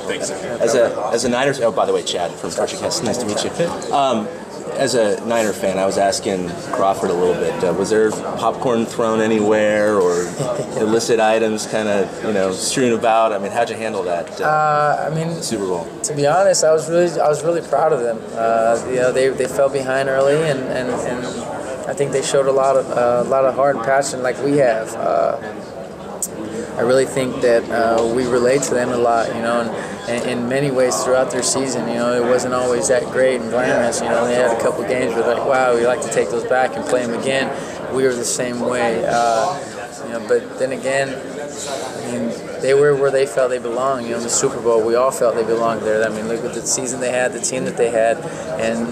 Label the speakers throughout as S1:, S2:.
S1: Thanks.
S2: As a Niners, oh, by the way, Chad from TortureCast, nice to meet you. As a Niner fan, I was asking Crawford a little bit, was there popcorn thrown anywhere or illicit items kind of, strewn about? I mean, how'd you handle that
S3: I mean,
S2: Super Bowl?
S3: To be honest, I was really proud of them. They fell behind early, and I think they showed a lot of heart and passion like we have. I really think that we relate to them a lot, and in many ways throughout their season, it wasn't always that great and glamorous. They had a couple games where like, wow, we'd like to take those back and play them again. We were the same way, but then again, I mean, they were where they felt they belonged. In the Super Bowl, we all felt they belonged there. I mean, look at the season they had, the team that they had, and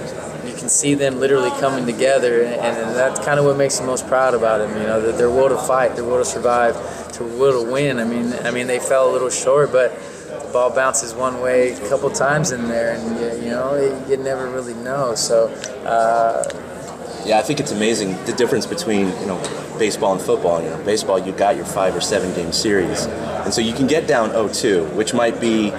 S3: you can see them literally coming together, and that's kind of what makes me most proud about them. Their will to fight, their will to survive, their will to win. I mean, they fell a little short, but the ball bounces one way a couple times in there, and you never really know. So.
S2: Yeah, I think it's amazing the difference between baseball and football. Baseball, you got your 5 or 7 game series, and so you can get down 0-2, which might be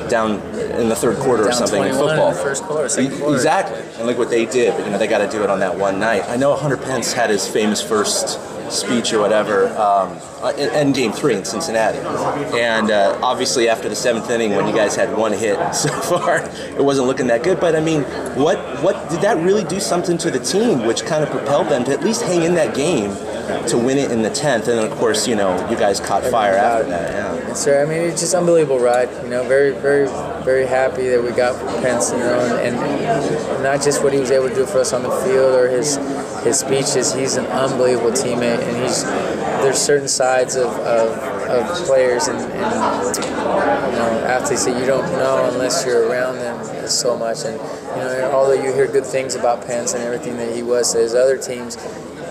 S2: down in the third quarter or something in football.
S3: In the first quarter, second quarter.
S2: Exactly, and look what they did. But they got to do it on that one night. I know Hunter Pence had his famous first speech or whatever in Game 3 in Cincinnati, and obviously after the 7th inning, when you guys had 1 hit so far, it wasn't looking that good. But I mean, what did that really do something to the team, which kind of propelled them to at least hang in that game to win it in the 10th? And then of course, you guys caught fire after that. Yeah.
S3: Yes, sir. I mean, it's just unbelievable ride. Very, very, very happy that we got Pence. And not just what he was able to do for us on the field or his speeches. He's an unbelievable teammate, and there's certain sides of players and athletes that you don't know unless you're around them so much. And although you hear good things about Pence and everything that he was to his other teams,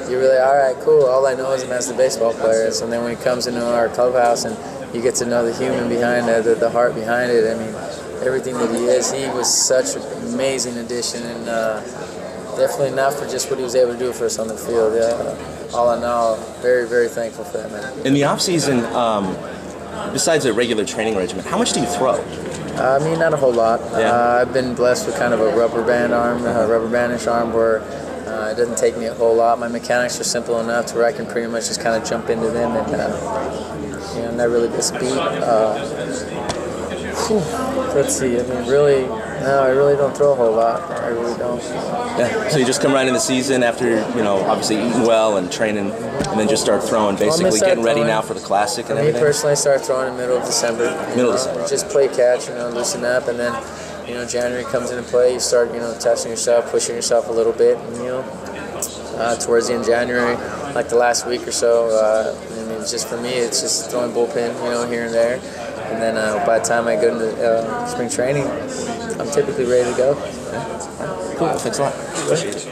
S3: you're really, all right, cool. All I know is him as the baseball player. So then when he comes into our clubhouse and you get to know the human behind it, the heart behind it, I mean, everything that he is, he was such an amazing addition, and definitely not for just what he was able to do for us on the field. All in all, very, very thankful for that, man.
S2: In the off-season, besides a regular training regimen, how much do you throw?
S3: I mean, not a whole lot.
S2: Yeah.
S3: I've been blessed with kind of a rubber bandish arm where it doesn't take me a whole lot. My mechanics are simple enough to where I can pretty much just kind of jump into them and not really miss a beat. Let's see. I mean, really, no, I really don't throw a whole lot. I really don't.
S2: Yeah. So you just come right in the season after obviously eating well and training, and then just start throwing, basically getting ready now for the Classic and everything.
S3: Me personally, I start throwing in the middle of December. Just play catch, loosen up, and then January comes into play. You start testing yourself, pushing yourself a little bit, and towards the end of January, like the last week or so. I mean, just for me, it's just throwing bullpen, here and there. And then by the time I go into spring training, I'm typically ready to go.
S2: Cool. Thanks a lot. Appreciate it.